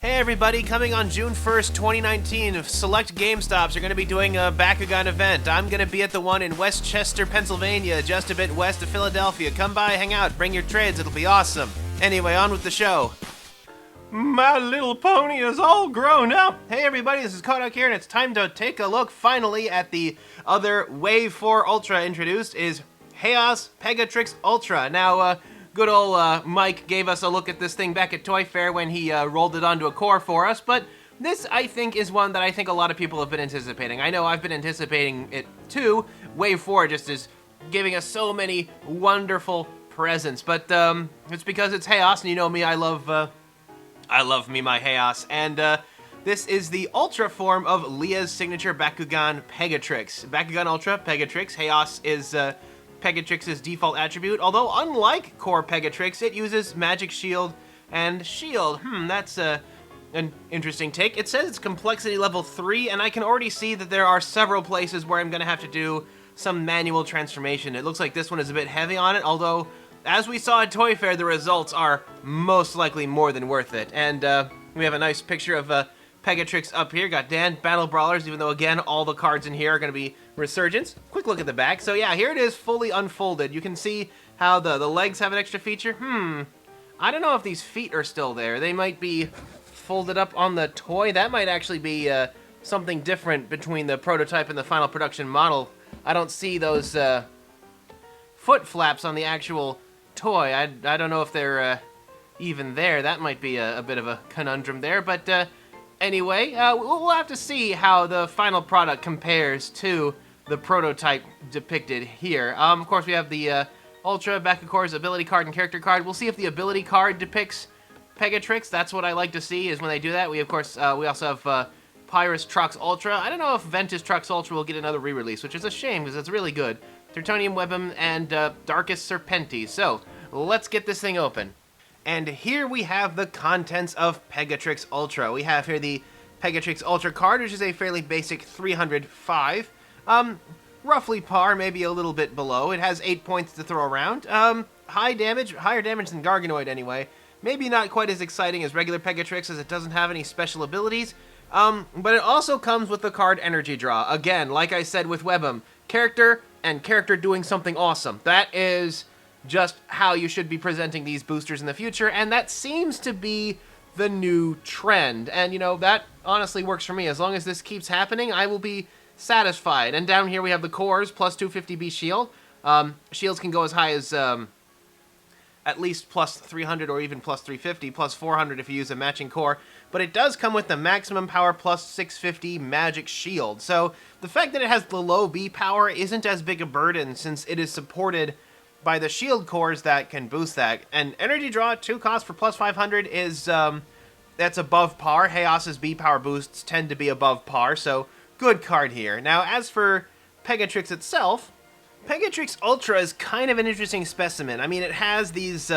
Hey everybody, coming on June 1st, 2019, select GameStops are going to be doing a Bakugan event. I'm going to be at the one in Westchester, Pennsylvania, just a bit west of Philadelphia. Come by, hang out, bring your trades, it'll be awesome. Anyway, on with the show. My little pony is all grown up. Hey everybody, this is Kohdok here, and it's time to take a look finally at the other Wave 4 Ultra introduced, is Hoers Pegatrix Ultra. Now, good old Mike gave us a look at this thing back at Toy Fair when he rolled it onto a core for us, but this, I think, is one that I think a lot of people have been anticipating. I know I've been anticipating it too. Wave 4 just is giving us so many wonderful presents, but it's because it's Hoers, and you know me, I love me my Hoers, and this is the Ultra form of Leah's signature Bakugan Pegatrix. Bakugan Ultra, Pegatrix. Hoers is Pegatrix's default attribute, although unlike core Pegatrix, it uses Magic Shield and Shield. That's an interesting take. It says it's complexity level 3, and I can already see that there are several places where I'm going to have to do some manual transformation. It looks like this one is a bit heavy on it, although as we saw at Toy Fair, the results are most likely more than worth it. And we have a nice picture of Pegatrix up here. Got Dan, Battle Brawlers, even though, again, all the cards in here are going to be Resurgence. Quick look at the back. So, yeah, here it is fully unfolded. You can see how the legs have an extra feature. I don't know if these feet are still there. They might be folded up on the toy. That might actually be something different between the prototype and the final production model. I don't see those foot flaps on the actual toy. I don't know if they're even there. That might be a bit of a conundrum there, but anyway, we'll have to see how the final product compares to the prototype depicted here. Of course, we have the Ultra, Bakugan's ability card and character card. We'll see if the ability card depicts Pegatrix. That's what I like to see, is when they do that. We, of course, we also have Pyrus Trux Ultra. I don't know if Ventus Trux Ultra will get another re-release, which is a shame, because it's really good. Tertonium Webum, and Darkest Serpenti. So, let's get this thing open. And here we have the contents of Pegatrix Ultra. We have here the Pegatrix Ultra card, which is a fairly basic 305. Roughly par, maybe a little bit below. It has 8 points to throw around. Higher damage than Garganoid anyway. Maybe not quite as exciting as regular Pegatrix, as it doesn't have any special abilities. But it also comes with the card Energy Draw. Again, like I said with Webum, character and character doing something awesome. That is just how you should be presenting these boosters in the future, and that seems to be the new trend. And, you know, that honestly works for me. As long as this keeps happening, I will be satisfied. And down here we have the cores, plus 250B shield. Shields can go as high as at least plus 300 or even plus 350, plus 400 if you use a matching core. But it does come with the maximum power plus 650 magic shield. So the fact that it has the low B power isn't as big a burden, since it is supported by the shield cores that can boost that. And Energy Draw, 2 cost for plus 500 is, that's above par. Hoers' B power boosts tend to be above par, so good card here. Now, as for Pegatrix itself, Pegatrix Ultra is kind of an interesting specimen. I mean, it has these,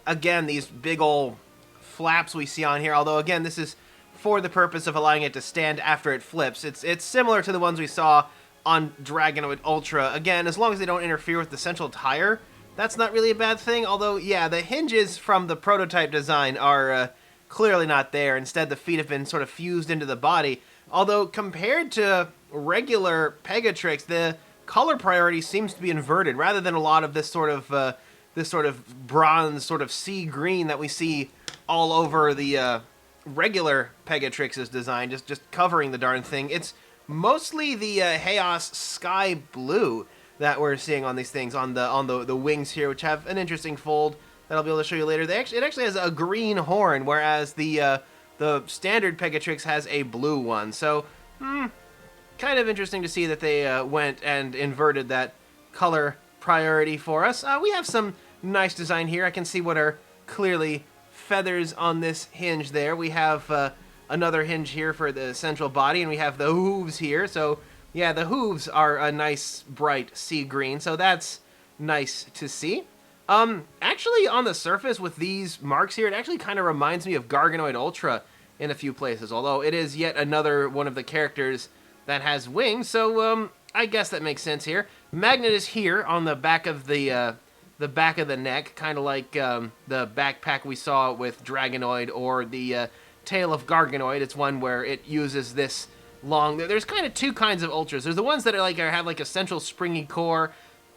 again, these big ol' flaps we see on here, although, again, this is for the purpose of allowing it to stand after it flips. It's similar to the ones we saw on Dragonoid Ultra. Again, as long as they don't interfere with the central tire, that's not really a bad thing, although, yeah, the hinges from the prototype design are clearly not there. Instead, the feet have been sort of fused into the body, although compared to regular Pegatrix, the color priority seems to be inverted, rather than a lot of this sort of bronze, sort of sea green that we see all over the regular Pegatrix's design, just covering the darn thing. It's mostly the Hoers sky blue that we're seeing on these things, on the wings here, which have an interesting fold that I'll be able to show you later. It actually has a green horn, whereas the standard Pegatrix has a blue one. So, kind of interesting to see that they went and inverted that color priority for us. We have some nice design here. I can see what are clearly feathers on this hinge there. We have another hinge here for the central body, and we have the hooves here. So, yeah, the hooves are a nice bright sea green, so that's nice to see. Actually, on the surface with these marks here, it actually kind of reminds me of Garganoid Ultra in a few places, although it is yet another one of the characters that has wings, so I guess that makes sense here. Magnet is here on the back of the neck, kind of like the backpack we saw with Dragonoid or the Tail of Garganoid. It's one where it uses this long... There's kind of two kinds of Ultras. There's the ones that have like a central springy core,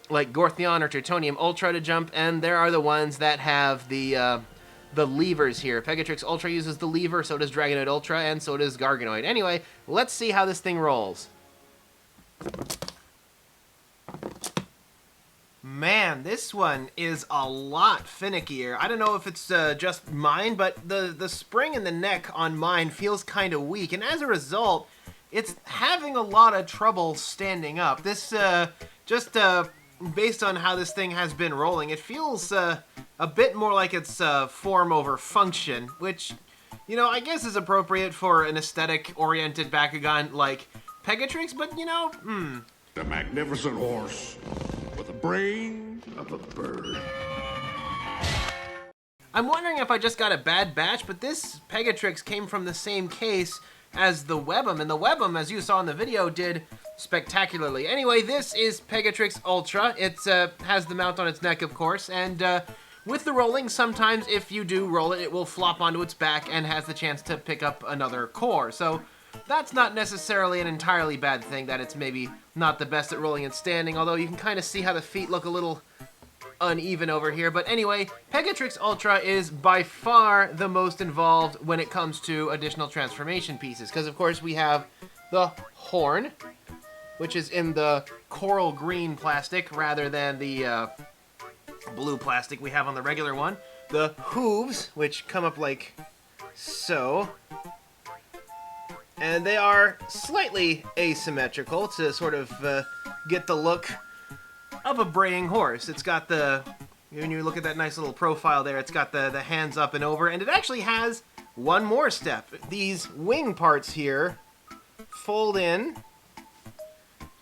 like Gortheon or Tertonium Ultra to jump, and there are the ones that have the levers here. Pegatrix Ultra uses the lever, so does Dragonoid Ultra, and so does Garganoid. Anyway, let's see how this thing rolls. Man, this one is a lot finickier. I don't know if it's just mine, but the spring in the neck on mine feels kind of weak, and as a result, it's having a lot of trouble standing up. This, based on how this thing has been rolling, it feels a bit more like it's form over function, which, you know, I guess is appropriate for an aesthetic-oriented Bakugan like Pegatrix, but, you know, A magnificent horse with the brain of a bird. I'm wondering if I just got a bad batch, but this Pegatrix came from the same case as the Webum, and the Webum, as you saw in the video, did spectacularly. Anyway, this is Pegatrix Ultra. It has the mount on its neck, of course, and with the rolling, sometimes if you do roll it, it will flop onto its back and has the chance to pick up another core. So that's not necessarily an entirely bad thing, that it's maybe not the best at rolling and standing, although you can kind of see how the feet look a little uneven over here. But anyway, Pegatrix Ultra is by far the most involved when it comes to additional transformation pieces, because of course we have the horn, which is in the coral green plastic rather than the blue plastic we have on the regular one. The hooves, which come up like so, and they are slightly asymmetrical to sort of get the look of a braying horse. It's got when you look at that nice little profile there, it's got the hands up and over, and it actually has one more step. These wing parts here fold in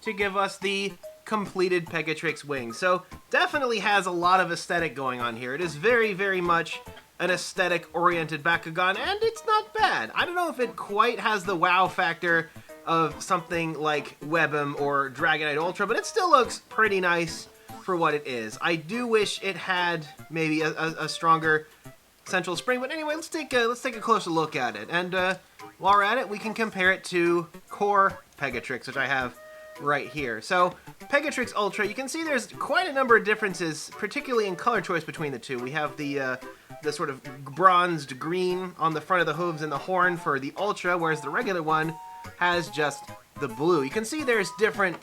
to give us the completed Pegatrix wing. So definitely has a lot of aesthetic going on here. It is very, very much an aesthetic-oriented Bakugan, and it's not bad. I don't know if it quite has the wow factor of something like Webum or Dragonoid Ultra, but it still looks pretty nice for what it is. I do wish it had maybe a stronger central spring, but anyway, let's take a closer look at it. And while we're at it, we can compare it to Core Pegatrix, which I have right here. So Pegatrix Ultra, you can see there's quite a number of differences, particularly in color choice between the two. We have the sort of bronzed green on the front of the hooves and the horn for the Ultra, whereas the regular one has just the blue. You can see there's different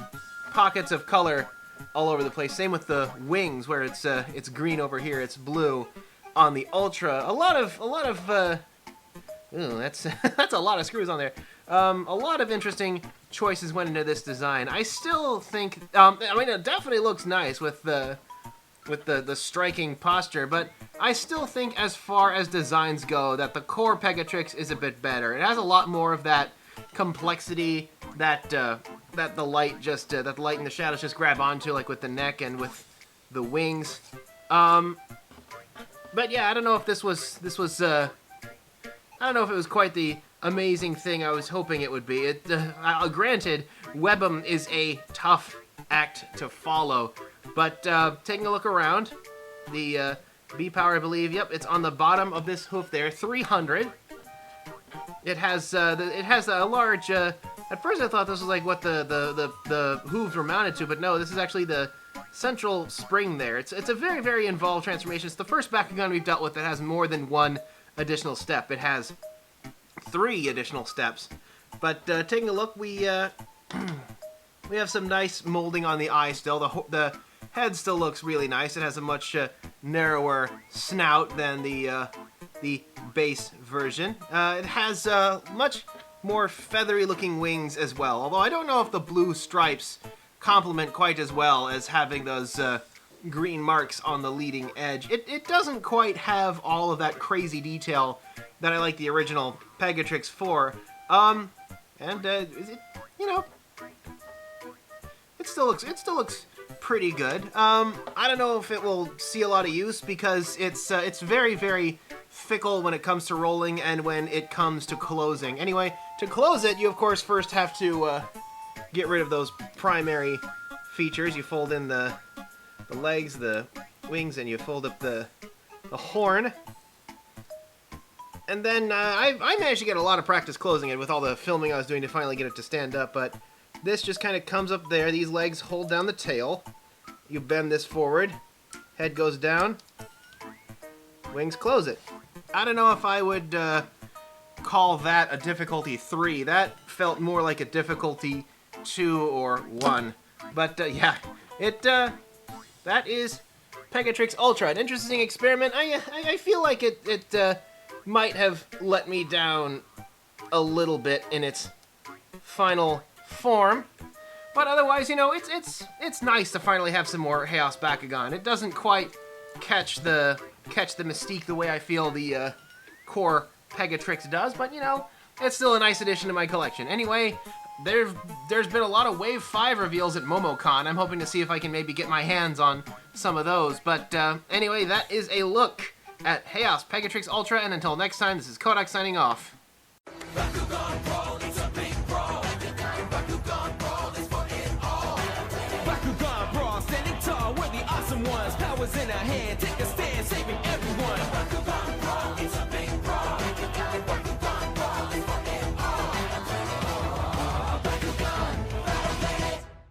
pockets of color all over the place. Same with the wings, where it's green over here, it's blue on the Ultra. A lot of ooh, that's that's a lot of screws on there. A lot of interesting choices went into this design. I still think, I mean, it definitely looks nice with the striking posture, but I still think, as far as designs go, that the core Pegatrix is a bit better. It has a lot more of that complexity that the light and the shadows just grab onto, like with the neck and with the wings. But yeah, I don't know if this was I don't know if it was quite the amazing thing I was hoping it would be. Granted, Webum is a tough act to follow, but taking a look around, the B-Power, I believe, yep, it's on the bottom of this hoof there, 300. It has a large, at first I thought this was like what the hooves were mounted to, but no, this is actually the central spring there. It's a very, very involved transformation. It's the first Bakugan we've dealt with that has more than one additional step. It has 3 additional steps. But taking a look, we have some nice molding on the eye still. The head still looks really nice. It has a much narrower snout than the base version. It has much more feathery looking wings as well, although I don't know if the blue stripes complement quite as well as having those green marks on the leading edge. It doesn't quite have all of that crazy detail that I like the original Pegatrix for. And it, you know, it still looks pretty good. I don't know if it will see a lot of use because it's very, very fickle when it comes to rolling and when it comes to closing. Anyway, to close it, you of course first have to get rid of those primary features. You fold in the legs, the wings, and you fold up the horn. And then I managed to get a lot of practice closing it with all the filming I was doing to finally get it to stand up, but this just kind of comes up there. These legs hold down the tail. You bend this forward. Head goes down. Wings close it. I don't know if I would call that a difficulty 3. That felt more like a difficulty 2 or 1. But yeah, that is Pegatrix Ultra. An interesting experiment. I feel like it might have let me down a little bit in its final form. But otherwise, you know, it's nice to finally have some more Chaos Bakugan. It doesn't quite catch the mystique the way I feel the core Pegatrix does, but you know, it's still a nice addition to my collection. Anyway, there's been a lot of Wave 5 reveals at MomoCon. I'm hoping to see if I can maybe get my hands on some of those. But anyway, that is a look at Chaos Pegatrix Ultra, and until next time, this is Kohdok signing off. Bakugan brawl, it's a big brawl. Bakugan brawl is for it all. Bakugan brawl, standing tall, we're the awesome ones. Powers in our hand, take a stand, saving everyone. Bakugan